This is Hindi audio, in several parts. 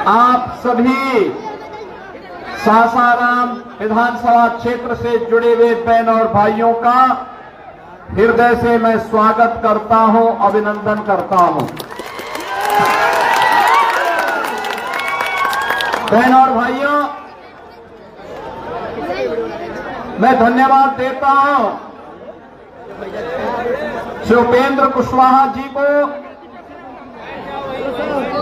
आप सभी सासाराम विधानसभा क्षेत्र से जुड़े हुए बहन और भाइयों का हृदय से मैं स्वागत करता हूं, अभिनंदन करता हूं। बहन और भाइयों, मैं धन्यवाद देता हूं श्री उपेंद्र कुशवाहा जी को,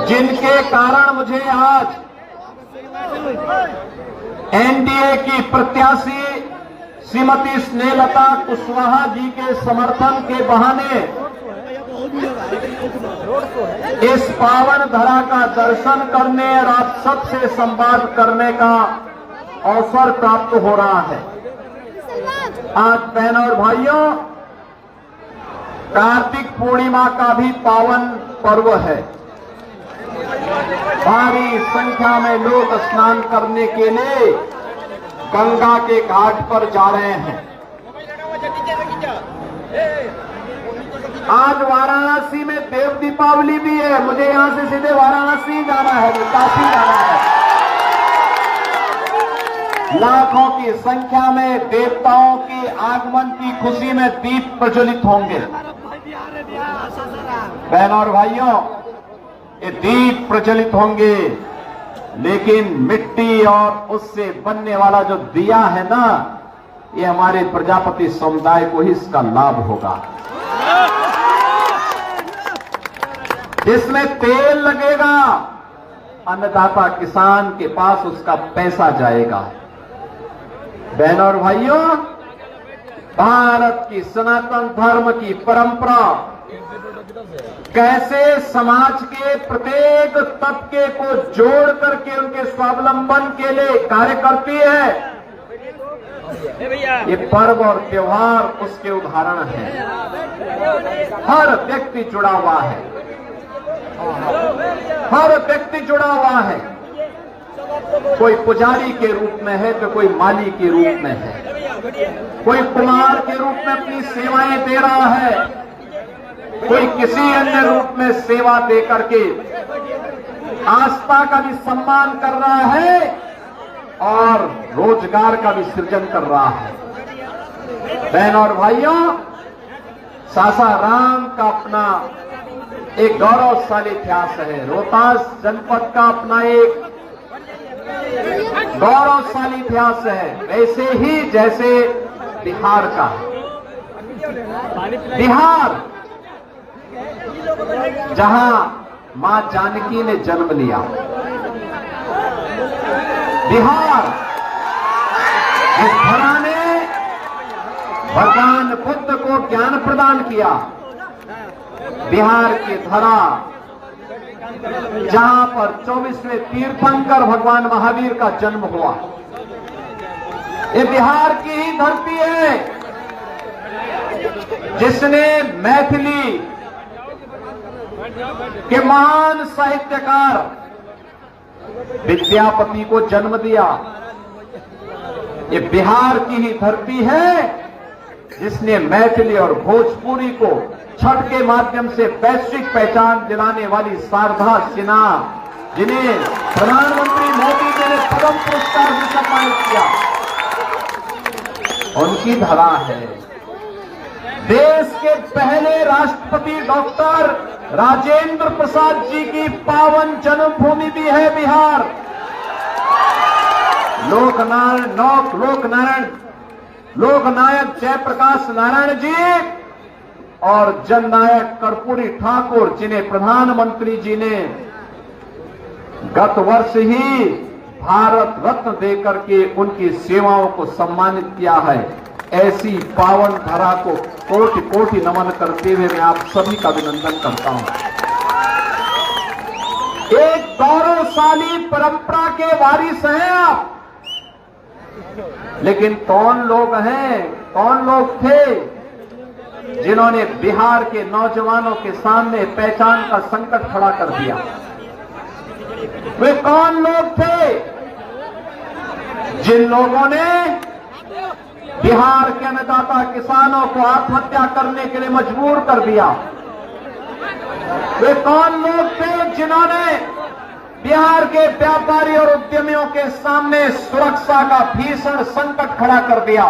जिनके कारण मुझे आज एनडीए की प्रत्याशी श्रीमती स्नेहलता कुशवाहा जी के समर्थन के बहाने इस पावन धरा का दर्शन करने और आप सबसे संवाद करने का अवसर प्राप्त हो रहा है। आज बहन और भाइयों, कार्तिक पूर्णिमा का भी पावन पर्व है। भारी संख्या में लोग स्नान करने के लिए गंगा के घाट पर जा रहे हैं। आज वाराणसी में देव दीपावली भी है। मुझे यहां से सीधे वाराणसी जाना है, काशी जाना है। लाखों की संख्या में देवताओं के आगमन की खुशी में दीप प्रज्वलित होंगे। बहन और भाइयों, ये दीप प्रज्वलित होंगे, लेकिन मिट्टी और उससे बनने वाला जो दिया है ना, ये हमारे प्रजापति समुदाय को ही इसका लाभ होगा। जिसमें तेल लगेगा, अन्नदाता किसान के पास उसका पैसा जाएगा। बहन और भाइयों, भारत की सनातन धर्म की परंपरा कैसे समाज के प्रत्येक तबके को जोड़ करके उनके स्वावलंबन के लिए कार्य करती है, ये पर्व और त्योहार उसके उदाहरण हैं। हर व्यक्ति जुड़ा हुआ है, हर व्यक्ति जुड़ा हुआ है। कोई पुजारी के रूप में है तो कोई माली के रूप में है, कोई कुमार के रूप में अपनी सेवाएं दे रहा है, कोई किसी अन्य रूप में सेवा दे करके आस्था का भी सम्मान कर रहा है और रोजगार का भी सृजन कर रहा है। बहन और भाइयों, सासाराम का अपना एक गौरवशाली इतिहास है। रोहतास जनपद का अपना एक गौरवशाली इतिहास है, वैसे ही जैसे बिहार का। बिहार जहां मां जानकी ने जन्म लिया, बिहार जिस धरा ने भगवान बुद्ध को ज्ञान प्रदान किया, बिहार की धरा जहां पर 24वें तीर्थंकर भगवान महावीर का जन्म हुआ, ये बिहार की ही धरती है जिसने मैथिली के महान साहित्यकार विद्यापति को जन्म दिया। ये बिहार की ही धरती है जिसने मैथिली और भोजपुरी को छठ के माध्यम से वैश्विक पहचान दिलाने वाली शारदा सिन्हा, जिन्हें प्रधानमंत्री मोदी जी ने पद्म पुरस्कार से सम्मानित किया, उनकी धरा है। देश के पहले राष्ट्रपति डॉक्टर राजेंद्र प्रसाद जी की पावन जन्मभूमि भी है बिहार। लोकनायक जयप्रकाश नारायण जी और जननायक कर्पूरी ठाकुर, जिन्हें प्रधानमंत्री जी ने गत वर्ष ही भारत रत्न देकर के उनकी सेवाओं को सम्मानित किया है। ऐसी पावन धरा को कोटि कोटि नमन करते हुए मैं आप सभी का अभिनंदन करता हूं। एक गौरवशाली परंपरा के वारिस हैं आप, लेकिन कौन लोग हैं, कौन लोग थे जिन्होंने बिहार के नौजवानों के सामने पहचान का संकट खड़ा कर दिया? वे कौन लोग थे जिन लोगों ने बिहार के अन्नदाता किसानों को आत्महत्या करने के लिए मजबूर कर दिया? वे कौन लोग थे जिन्होंने बिहार के व्यापारी और उद्यमियों के सामने सुरक्षा का भीषण संकट खड़ा कर दिया।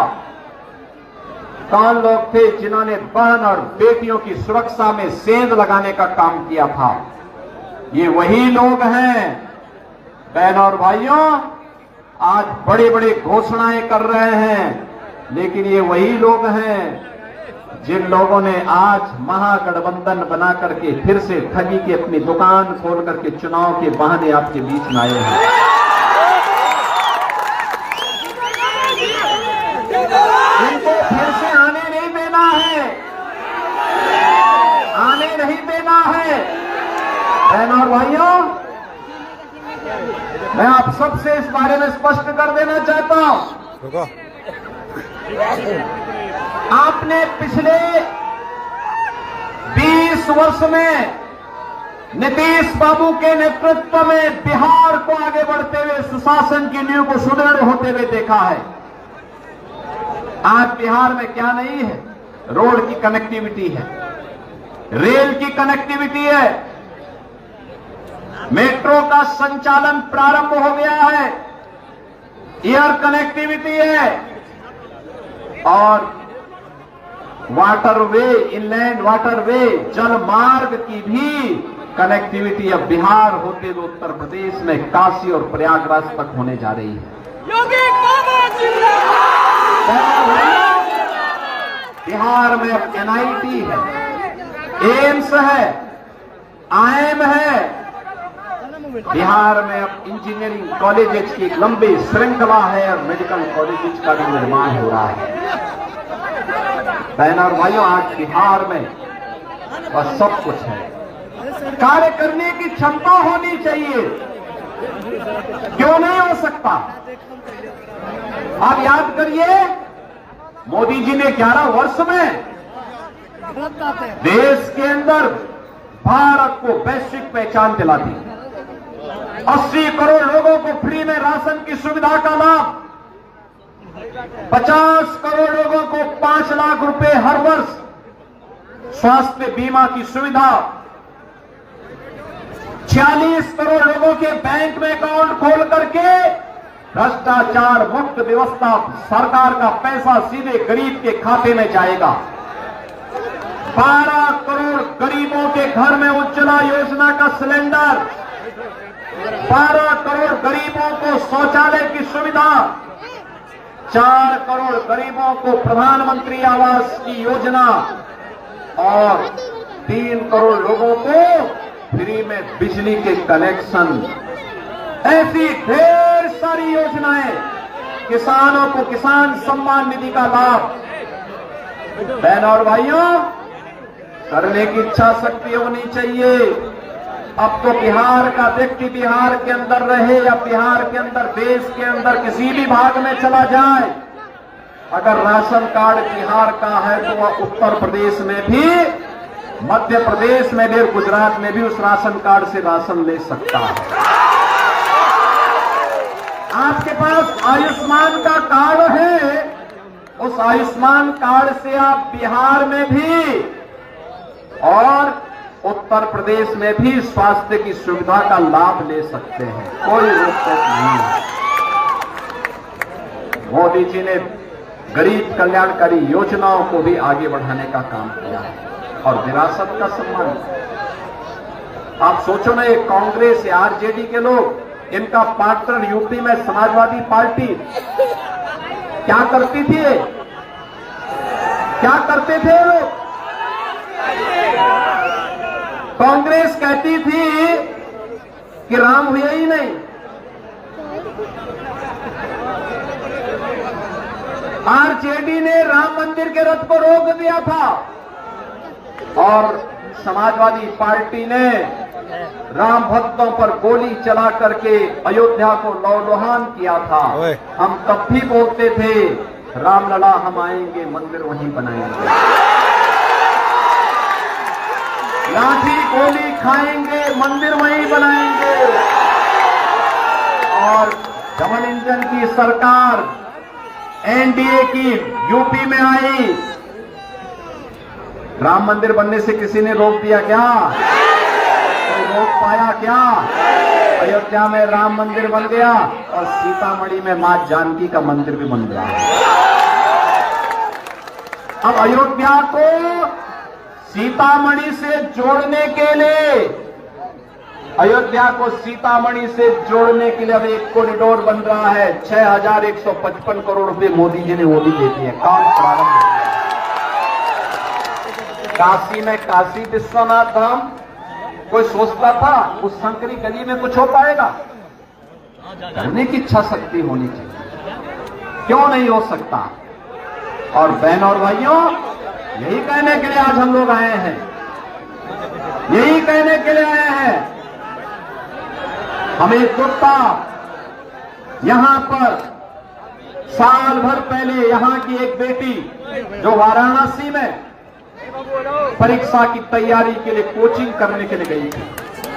कौन लोग थे जिन्होंने बहन और बेटियों की सुरक्षा में सेंध लगाने का काम किया था? ये वही लोग हैं। बहनों और भाइयों, आज बड़ी बड़ी घोषणाएं कर रहे हैं, लेकिन ये वही लोग हैं जिन लोगों ने आज महागठबंधन बना करके फिर से ठगी की अपनी दुकान खोल करके चुनाव के बहाने आपके बीच में आए हैं। इनको फिर से आने नहीं देना है, आने नहीं देना है। बहनों और भाइयों, मैं आप सबसे इस बारे में स्पष्ट कर देना चाहता हूं, आपने पिछले 20 वर्ष में नीतीश बाबू के नेतृत्व में बिहार को आगे बढ़ते हुए सुशासन की नींव को सुदृढ़ होते हुए देखा है। आज बिहार में क्या नहीं है? रोड की कनेक्टिविटी है, रेल की कनेक्टिविटी है, मेट्रो का संचालन प्रारंभ हो गया है, एयर कनेक्टिविटी है और वाटरवे, इनलैंड वाटरवे, जल मार्ग की भी कनेक्टिविटी अब बिहार होते हुए उत्तर प्रदेश में काशी और प्रयागराज तक होने जा रही है। बिहार में अब एनआईटी है, एम्स है, आईएम है। बिहार में अब इंजीनियरिंग कॉलेजेस की एक लंबी श्रृंखला है और मेडिकल कॉलेजेस का भी निर्माण हो रहा है। बहनों और भाइयों, आज बिहार में बस सब कुछ है। कार्य करने की क्षमता होनी चाहिए, क्यों नहीं हो सकता? आप याद करिए, मोदी जी ने 11 वर्ष में देश के अंदर भारत को वैश्विक पहचान दिला दी। 80 करोड़ लोगों को फ्री में राशन की सुविधा का लाभ, 50 करोड़ लोगों को 5 लाख रुपए हर वर्ष स्वास्थ्य बीमा की सुविधा, 46 करोड़ लोगों के बैंक में अकाउंट खोल करके भ्रष्टाचार मुक्त व्यवस्था, सरकार का पैसा सीधे गरीब के खाते में जाएगा। 12 करोड़ गरीबों के घर में उज्ज्वला योजना का सिलेंडर, 12 करोड़ गरीबों को शौचालय की सुविधा, 4 करोड़ गरीबों को प्रधानमंत्री आवास की योजना और 3 करोड़ लोगों को फ्री में बिजली के कनेक्शन। ऐसी ढेर सारी योजनाएं, किसानों को किसान सम्मान निधि का लाभ। बहनों और भाइयों, करने की इच्छा शक्ति होनी चाहिए। अब तो बिहार का व्यक्ति बिहार के अंदर रहे या बिहार के अंदर, देश के अंदर किसी भी भाग में चला जाए, अगर राशन कार्ड बिहार का है तो वह उत्तर प्रदेश में भी, मध्य प्रदेश में भी, गुजरात में भी उस राशन कार्ड से राशन ले सकता है। आपके पास आयुष्मान का कार्ड है, उस आयुष्मान कार्ड से आप बिहार में भी और उत्तर प्रदेश में भी स्वास्थ्य की सुविधा का लाभ ले सकते हैं, कोई रोक टोक नहीं है। मोदी जी ने गरीब कल्याणकारी योजनाओं को भी आगे बढ़ाने का काम किया है और विरासत का सम्मान। आप सोचो ना, ये कांग्रेस या आरजेडी के लोग, इनका पार्टनर यूपी में समाजवादी पार्टी क्या करती थी? क्या करते थे लोग? कांग्रेस कहती थी कि राम हुए ही नहीं, आरजेडी ने राम मंदिर के रथ को रोक दिया था और समाजवादी पार्टी ने राम भक्तों पर गोली चला करके अयोध्या को लौलुहान किया था। हम तब भी बोलते थे, रामलला हम आएंगे, मंदिर वहीं बनाएंगे, लाठी गोली खाएंगे, मंदिर वहीं बनाएंगे। और डबल इंजन की सरकार एनडीए की यूपी में आई, राम मंदिर बनने से किसी ने रोक दिया क्या? कोई रोक पाया क्या? अयोध्या में राम मंदिर बन गया और सीतामढ़ी में मां जानकी का मंदिर भी बन गया। अब अयोध्या को सीतामढ़ी से जोड़ने के लिए, अयोध्या को सीतामढ़ी से जोड़ने के लिए अब एक कॉरिडोर बन रहा है। 6155 करोड़ रुपए मोदी जी ने वो भी दे दिए, काम प्रारंभ हो गया। काशी में काशी विश्वनाथ धाम, कोई सोचता था उस संकरी गली में कुछ हो पाएगा? करने की इच्छा शक्ति होनी चाहिए, क्यों नहीं हो सकता? और बहन और भाइयों, यही कहने के लिए आज हम लोग आए हैं, यही कहने के लिए आए हैं। हमें दुख था, यहां पर साल भर पहले यहां की एक बेटी जो वाराणसी में परीक्षा की तैयारी के लिए कोचिंग करने के लिए गई थी,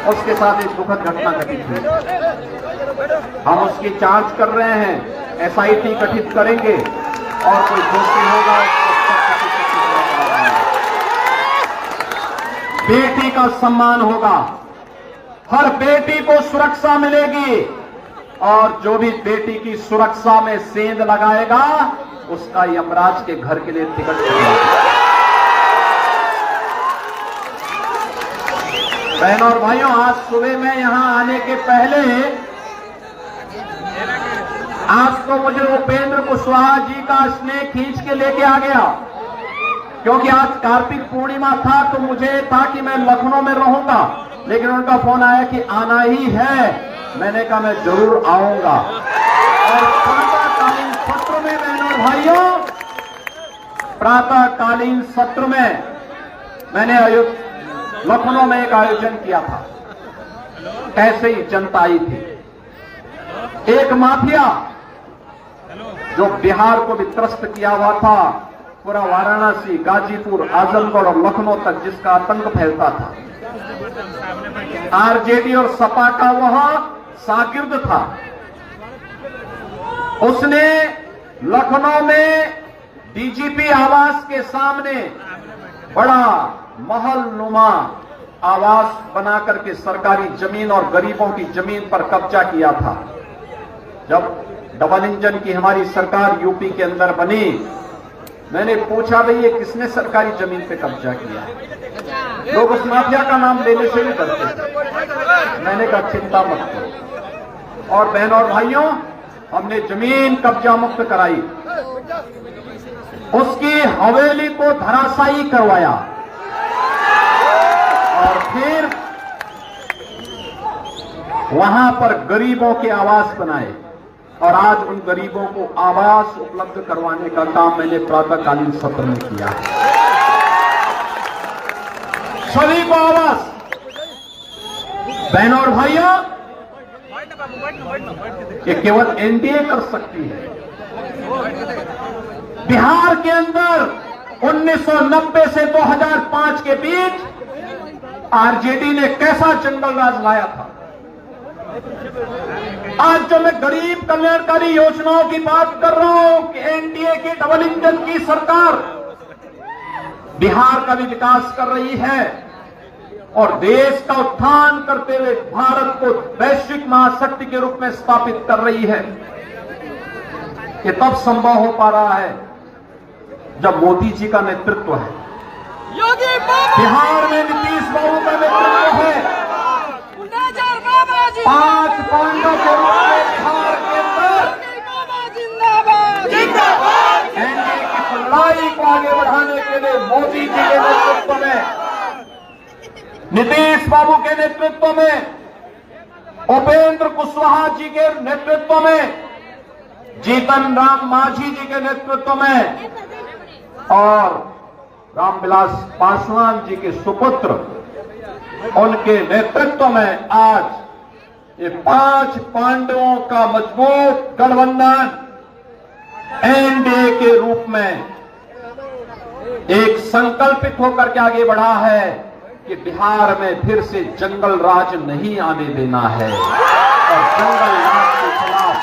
उसके साथ एक दुखद घटना घटित हुई। हम उसकी जांच कर रहे हैं, एसआईटी गठित करेंगे और कोई दोषी होगा बेटी का सम्मान होगा, हर बेटी को सुरक्षा मिलेगी और जो भी बेटी की सुरक्षा में सेंध लगाएगा उसका यमराज के घर के लिए टिकट कटेगा। बहनों और भाइयों, आज सुबह में यहां आने के पहले आज तो मुझे उपेंद्र कुशवाहा जी का स्नेह खींच के लेके आ गया, क्योंकि आज कार्तिक पूर्णिमा था तो मुझे था कि मैं लखनऊ में रहूंगा, लेकिन उनका फोन आया कि आना ही है। मैंने कहा मैं जरूर आऊंगा। और प्रातःकालीन सत्र में बहनों और भाइयों, प्रातःकालीन सत्र में मैंने लखनऊ में एक आयोजन किया था। कैसे ही जनता आई थी। एक माफिया जो बिहार को भी त्रस्त किया हुआ था, पूरा वाराणसी, गाजीपुर, आजमगढ़ और लखनऊ तक जिसका आतंक फैलता था, आरजेडी और सपा का वह शागिर्द था, उसने लखनऊ में डीजीपी आवास के सामने बड़ा महल नुमा आवास बना करके सरकारी जमीन और गरीबों की जमीन पर कब्जा किया था। जब डबल इंजन की हमारी सरकार यूपी के अंदर बनी, मैंने पूछा भाई ये किसने सरकारी जमीन पे कब्जा किया? लोग उस माफिया का नाम लेने से भी डरते थे। मैंने कहा चिंता मत करो। और बहनों और भाइयों, हमने जमीन कब्जा मुक्त कराई, उसकी हवेली को धराशायी करवाया और फिर वहां पर गरीबों के आवास बनाए और आज उन गरीबों को आवास उपलब्ध करवाने का काम मैंने प्रातःकालीन सत्र में किया। सभी को आवास। बहनों और भाइयों, ये केवल एनडीए कर सकती है। बिहार के अंदर 1990 से 2005 के बीच आरजेडी ने कैसा जंगल राज लाया था। आज जो मैं गरीब कल्याणकारी योजनाओं की बात कर रहा हूं कि एनडीए की डबल इंजन की सरकार बिहार का भी विकास कर रही है और देश का उत्थान करते हुए भारत को वैश्विक महाशक्ति के रूप में स्थापित कर रही है। ये तब संभव हो पा रहा है जब मोदी जी का नेतृत्व है, बिहार में नीतीश बाबू का नेतृत्व है, 5 पांडवों के रूप में बिहार के अंदर एनडीए की लड़ाई को आगे बढ़ाने के लिए मोदी जी के नेतृत्व में, नीतीश बाबू के नेतृत्व में, उपेंद्र कुशवाहा जी के नेतृत्व में, जीतन राम मांझी जी के नेतृत्व में और रामविलास पासवान जी के सुपुत्र उनके नेतृत्व में आज ये 5 पांडवों का मजबूत गठबंधन एनडीए के रूप में एक संकल्पित होकर के आगे बढ़ा है कि बिहार में फिर से जंगल राज नहीं आने देना है और जंगल राज के खिलाफ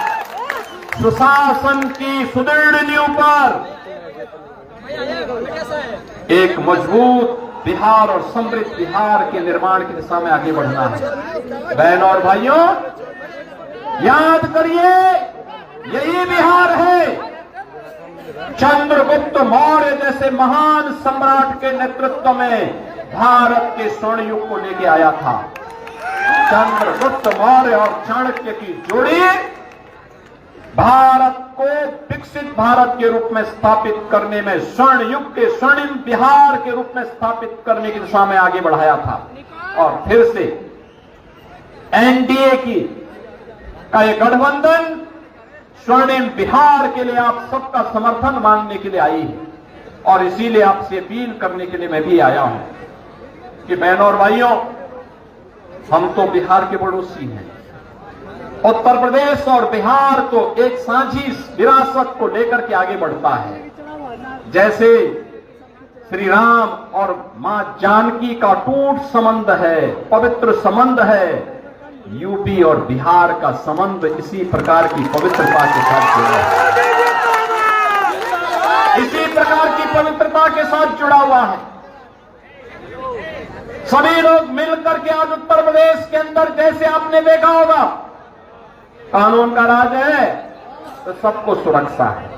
सुशासन की सुदृढ़ नींव पर एक मजबूत बिहार और समृद्ध बिहार के निर्माण की दिशा में आगे बढ़ना है। बहनों और भाइयों, याद करिए, यही बिहार है चंद्रगुप्त मौर्य जैसे महान सम्राट के नेतृत्व में भारत के स्वर्ण युग को लेके आया था। चंद्रगुप्त मौर्य और चाणक्य की जोड़ी भारत को विकसित भारत के रूप में स्थापित करने में, स्वर्ण युग के स्वर्णिम बिहार के रूप में स्थापित करने की दिशा में आगे बढ़ाया था। और फिर से एनडीए का ये गठबंधन स्वर्णिम बिहार के लिए आप सबका समर्थन मांगने के लिए आई है। और इसीलिए आपसे अपील करने के लिए मैं भी आया हूं कि बहनों और भाइयों, हम तो बिहार के पड़ोसी हैं। उत्तर प्रदेश और बिहार तो एक साझी विरासत को लेकर के आगे बढ़ता है। जैसे श्री राम और मां जानकी का अटूट संबंध है, पवित्र संबंध है, यूपी और बिहार का संबंध इसी प्रकार की पवित्रता के साथ जुड़ा है। इसी प्रकार की पवित्रता के साथ जुड़ा हुआ है। सभी लोग मिलकर के आज उत्तर प्रदेश के अंदर, जैसे आपने देखा होगा, कानून का राज है तो सबको सुरक्षा है,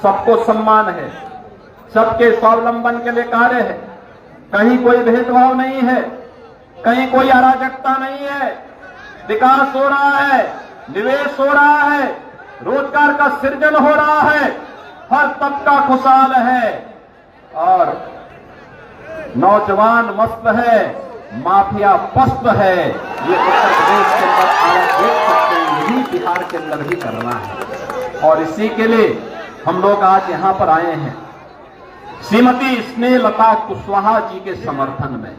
सबको सम्मान है, सबके स्वावलंबन के लिए कार्य है, कहीं कोई भेदभाव नहीं है, कहीं कोई अराजकता नहीं है, विकास हो रहा है, निवेश हो रहा है, रोजगार का सृजन हो रहा है, हर तबका खुशहाल है और नौजवान मस्त है, माफिया पस्त है। ये उत्तर प्रदेश के अंदर आप देख सकते हैं, यही बिहार के अंदर भी करना है। और इसी के लिए हम लोग आज यहां पर आए हैं श्रीमती स्नेहलता कुशवाहा जी के समर्थन में।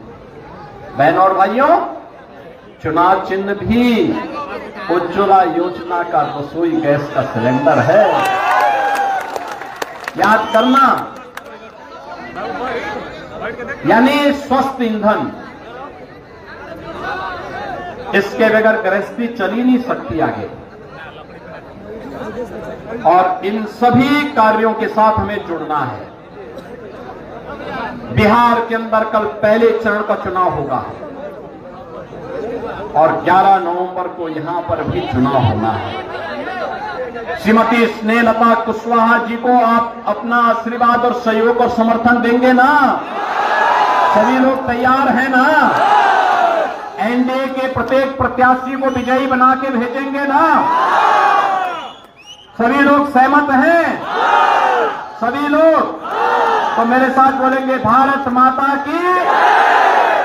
बहनों और भाइयों, चुनाव चिन्ह भी उज्ज्वला योजना का रसोई गैस का सिलेंडर है। याद करना, यानी स्वस्थ ईंधन, इसके बगैर गृहस्थी चल ही नहीं सकती आगे। और इन सभी कार्यों के साथ हमें जुड़ना है। बिहार के अंदर कल पहले चरण का चुनाव होगा और 11 नवंबर को यहां पर भी चुनाव होना है। श्रीमती स्नेहलता कुशवाहा जी को आप अपना आशीर्वाद और सहयोग और समर्थन देंगे ना? सभी लोग तैयार हैं ना? एनडीए के प्रत्येक प्रत्याशी को विजयी बना के भेजेंगे ना? सभी लोग सहमत हैं? सभी लोग तो मेरे साथ बोलेंगे, भारत माता की,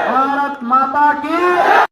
भारत माता की।